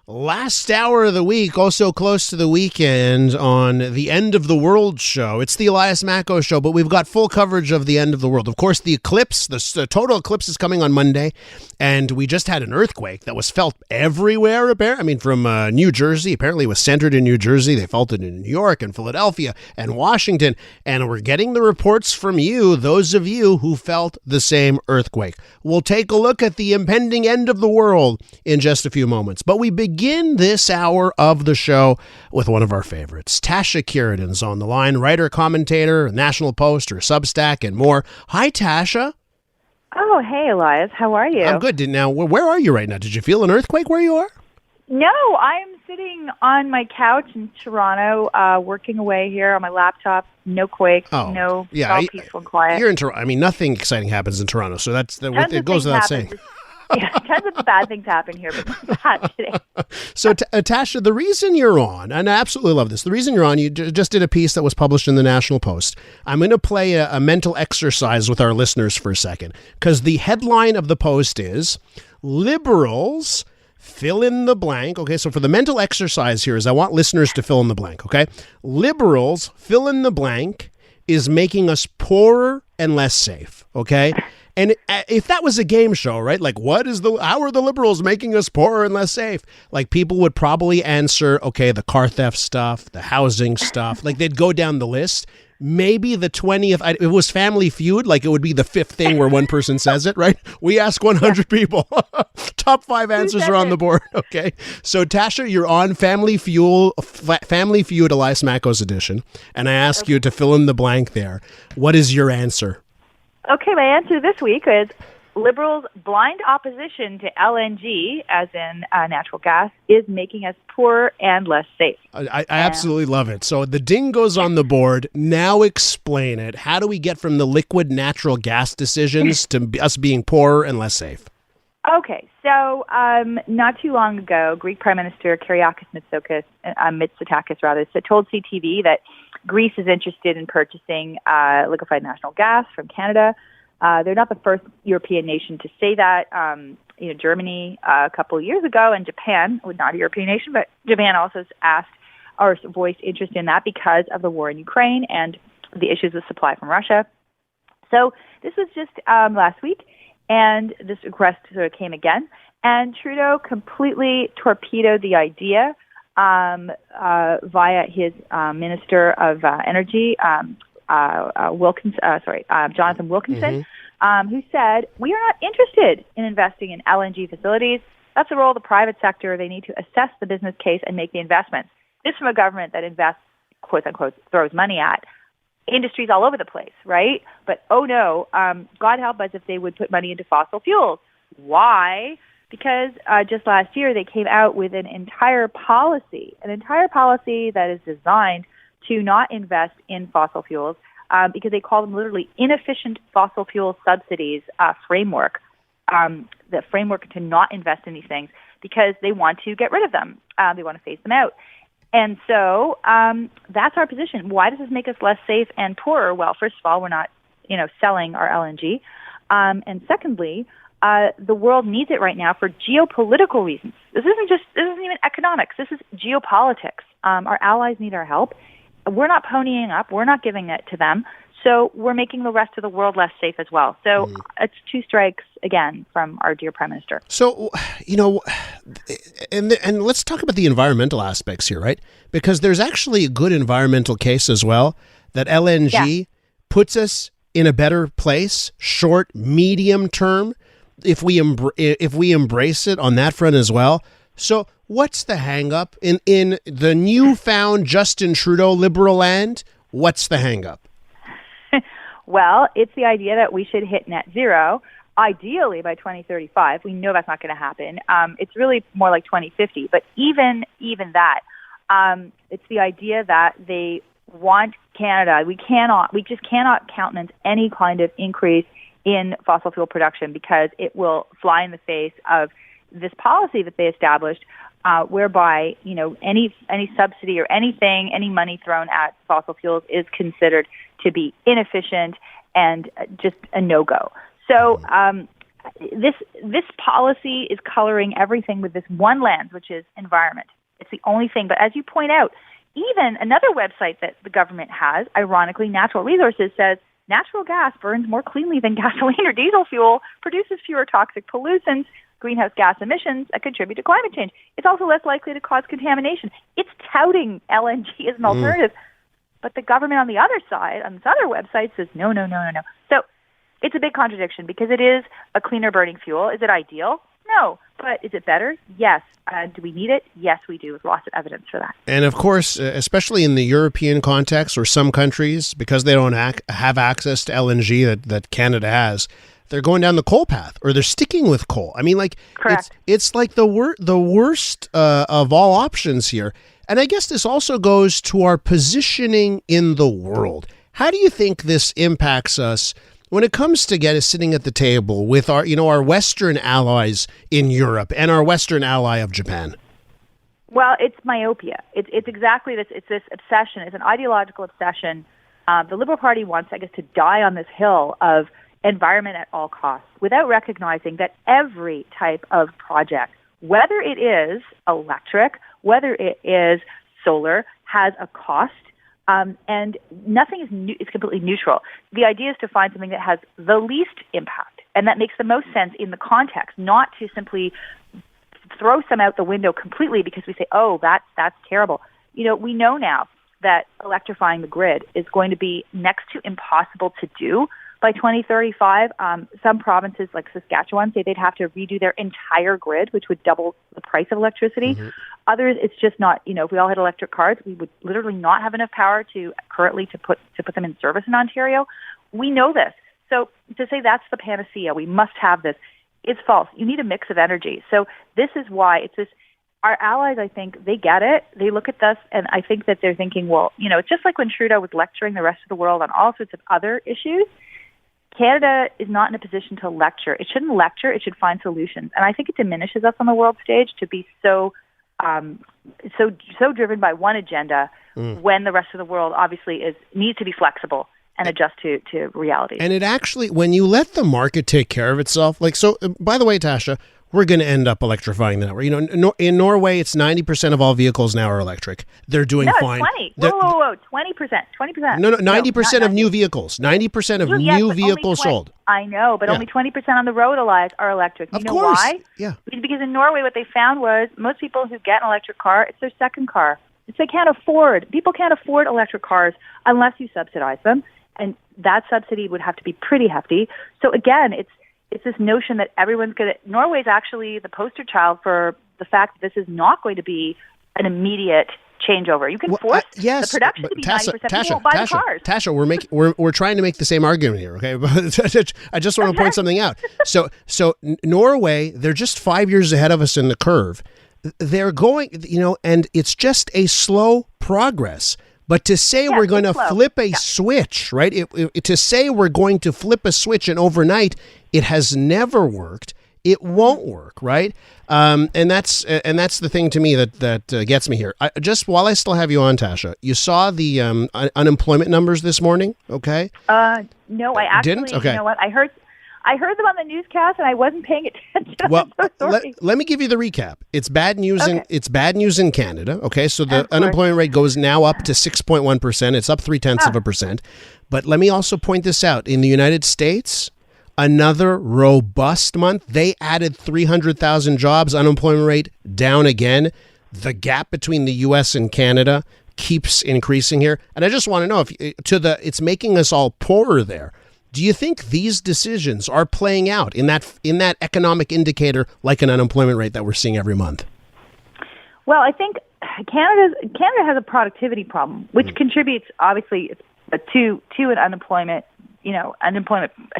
Last hour of the week, also close to the weekend on the End of the World show. It's the Elias Macko show, but we've got full coverage of the end of the world. Of course, the eclipse, the total eclipse is coming on Monday, and we just had an earthquake that was felt everywhere. I mean, from New Jersey, apparently it was centered in New Jersey. They felt it in New York and Philadelphia and Washington, and we're getting the reports from you, those of you who felt the same earthquake. We'll take a look at the impending end of the world in just a few moments, but we begin this hour of the show with one of our favorites. Tasha Kheiriddin's on the line, writer, commentator, National Post or Substack and more. Hi, Tasha. Oh, hey, Elias. How are you? I'm good. Now, where are you right now? Did you feel an earthquake where you are? No, I'm sitting on my couch in Toronto, working away here on my laptop. No quake. No. It's all peaceful and quiet. You're in Toronto. I mean, nothing exciting happens in Toronto, so it goes without saying. Yeah, tons of bad things happen here, but not bad today. So, Tasha, the reason you're on, and I absolutely love this, the reason you're on, you just did a piece that was published in the National Post. I'm going to play a mental exercise with our listeners for a second, because the headline of the Post is, Liberals fill in the blank. Okay, so for the mental exercise here is I want listeners to fill in the blank, okay? Liberals fill in the blank is making us poorer and less safe, okay? And if that was a game show, right? Like, how are the Liberals making us poorer and less safe? Like, people would probably answer, okay, the car theft stuff, the housing stuff. Like, they'd go down the list. Maybe the 20th, if it was Family Feud, like it would be the fifth thing where one person says it, right? We ask 100 people. Top 5 answers are on the board, okay? So, Tasha, you're on Family Feud, Elias Macko's edition, and I ask you to fill in the blank there. What is your answer? Okay, my answer this week is Liberals' blind opposition to LNG, as in natural gas, is making us poorer and less safe. I absolutely love it. So the ding goes on the board. Now explain it. How do we get from the liquid natural gas decisions to us being poorer and less safe? Okay, so not too long ago, Greek Prime Minister Kyriakos Mitsotakis told CTV that Greece is interested in purchasing liquefied natural gas from Canada. They're not the first European nation to say that. Germany a couple of years ago, and Japan, not a European nation, but Japan also asked or voiced interest in that because of the war in Ukraine and the issues with supply from Russia. So this was just last week, and this request sort of came again. And Trudeau completely torpedoed the idea via his Minister of Energy, Jonathan Wilkinson, who said, "We are not interested in investing in LNG facilities. That's the role of the private sector. They need to assess the business case and make the investments." This from a government that invests, quote unquote, throws money at industries all over the place, right? But oh no, God help us if they would put money into fossil fuels. Why? Because just last year they came out with an entire policy that is designed to not invest in fossil fuels because they call them literally inefficient fossil fuel subsidies framework, the framework to not invest in these things because they want to get rid of them. They want to phase them out. And so that's our position. Why does this make us less safe and poorer? Well, first of all, we're not, selling our LNG. And secondly, the world needs it right now for geopolitical reasons. This isn't even economics. This is geopolitics. Our allies need our help. We're not ponying up. We're not giving it to them. So we're making the rest of the world less safe as well. So it's 2 strikes again from our dear Prime Minister. So, and let's talk about the environmental aspects here, right? Because there's actually a good environmental case as well that LNG puts us in a better place, short, medium term, if we embrace it on that front as well. So what's the hang up in the newfound Justin Trudeau liberal land? What's the hang up? Well, it's the idea that we should hit net zero, ideally by 2035. We know that's not going to happen. It's really more like 2050. But even that, it's the idea that they want Canada. We just cannot countenance any kind of increase in fossil fuel production because it will fly in the face of this policy that they established, whereby any subsidy or anything, any money thrown at fossil fuels is considered to be inefficient and just a no-go. So this policy is coloring everything with this one lens, which is environment. It's the only thing. But as you point out, even another website that the government has, ironically, Natural Resources, says natural gas burns more cleanly than gasoline or diesel fuel, produces fewer toxic pollutants, greenhouse gas emissions that contribute to climate change. It's also less likely to cause contamination. It's touting LNG as an alternative. But the government on the other side, on this other website, says no. So it's a big contradiction because it is a cleaner burning fuel. Is it ideal? No. But is it better? Yes. Do we need it? Yes, we do. There's lots of evidence for that. And of course, especially in the European context or some countries, because they don't have access to LNG that Canada has, they're going down the coal path, or they're sticking with coal. I mean, like, correct. It's like the worst of all options here. And I guess this also goes to our positioning in the world. How do you think this impacts us when it comes to sitting at the table with our Western allies in Europe and our Western ally of Japan? Well, it's myopia. It's exactly this. It's this obsession. It's an ideological obsession. The Liberal Party wants, I guess, to die on this hill of environment at all costs without recognizing that every type of project, whether it is electric, whether it is solar, has a cost. And nothing is completely neutral. The idea is to find something that has the least impact, and that makes the most sense in the context, not to simply throw some out the window completely because we say, oh, that's terrible. We know now that electrifying the grid is going to be next to impossible to do by 2035. Some provinces like Saskatchewan say they'd have to redo their entire grid, which would double the price of electricity. Mm-hmm. Others, it's just not, if we all had electric cars, we would literally not have enough power to put them in service in Ontario. We know this. So to say that's the panacea, we must have this, is false. You need a mix of energy. So this is why it's this. Our allies, I think, they get it. They look at this, and I think that they're thinking, well, it's just like when Trudeau was lecturing the rest of the world on all sorts of other issues. Canada is not in a position to lecture. It shouldn't lecture. It should find solutions. And I think it diminishes us on the world stage to be so driven by one agenda when the rest of the world obviously needs to be flexible and adjust to reality. And it actually, when you let the market take care of itself, by the way, Tasha, we're going to end up electrifying the network. In Norway, it's 90% of all vehicles now are electric. They're doing fine. 20. Whoa, 20%. No, 90% of new vehicles. 90% of new vehicles sold. I know, but only 20% on the road alive are electric. You know why? Yeah. Because in Norway, what they found was most people who get an electric car, it's their second car. People can't afford electric cars unless you subsidize them, and that subsidy would have to be pretty hefty. So again, it's this notion that everyone's going to... Norway is actually the poster child for the fact that this is not going to be an immediate changeover. You can force the production to be 90%. People won't buy the cars. Tasha, we're trying to make the same argument here, okay? I just want to point something out. So Norway, they're just 5 years ahead of us in the curve. They're going, and it's just a slow progress. But to say we're going to flip a switch, right? To say we're going to flip a switch and overnight, it has never worked. It won't work, right? And that's the thing to me that gets me here. Just while I still have you on, Tasha, you saw the unemployment numbers this morning, okay? No, I actually didn't. Okay. You know what? I heard them on the newscast, and I wasn't paying attention. Well, let me give you the recap. It's bad news. It's bad news in Canada. Okay, so the unemployment rate goes now up to 6.1%. It's up 0.3%. But let me also point this out. In the United States, another robust month. They added 300,000 jobs. Unemployment rate down again. The gap between the U.S. and Canada keeps increasing here. And I just want to know if it's making us all poorer there. Do you think these decisions are playing out in that economic indicator like an unemployment rate that we're seeing every month? Well, I think Canada has a productivity problem, which contributes obviously to an unemployment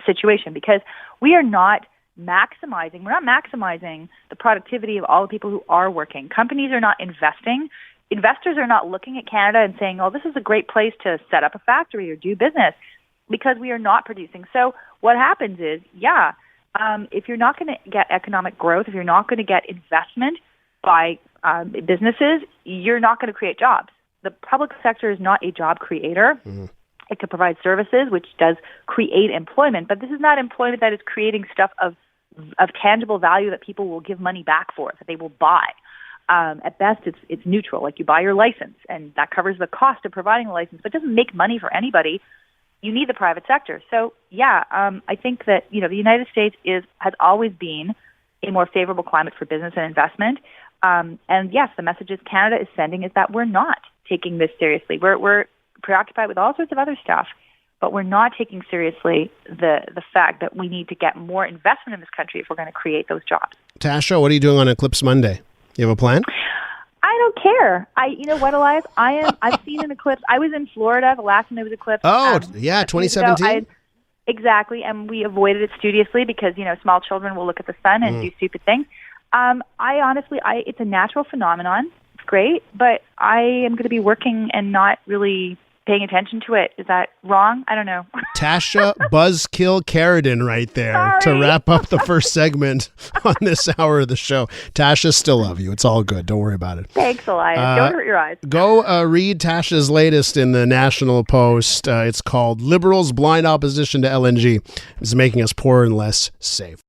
situation, because we are not maximizing the productivity of all the people who are working. Companies are not investing. Investors are not looking at Canada and saying, "Oh, this is a great place to set up a factory or do business," because we are not producing. So what happens is, if you're not going to get economic growth, if you're not going to get investment by businesses, you're not going to create jobs. The public sector is not a job creator. Mm-hmm. It could provide services, which does create employment, but this is not employment that is creating stuff of of tangible value that people will give money back for, that they will buy. At best, it's neutral. Like you buy your license, and that covers the cost of providing the license, but it doesn't make money for anybody. You need the private sector. So, yeah, I think that the United States has always been a more favorable climate for business and investment. And yes, the messages Canada is sending is that we're not taking this seriously. We're preoccupied with all sorts of other stuff, but we're not taking seriously the fact that we need to get more investment in this country if we're going to create those jobs. Tasha, what are you doing on Eclipse Monday? You have a plan? I don't care. You know what, Elias? I've seen an eclipse. I was in Florida the last time there was an eclipse. Oh, yeah, 2017? Exactly, and we avoided it studiously because, small children will look at the sun and do stupid things. It's a natural phenomenon. It's great, but I am going to be working and not really paying attention to it. Is that wrong? I don't know. Tasha Buzzkill Kheiriddin right there to wrap up the first segment on this hour of the show. Tasha, still love you. It's all good. Don't worry about it. Thanks, Elias. Don't hurt your eyes. Go read Tasha's latest in the National Post. It's called Liberals' Blind Opposition to LNG is Making Us Poorer and Less Safe.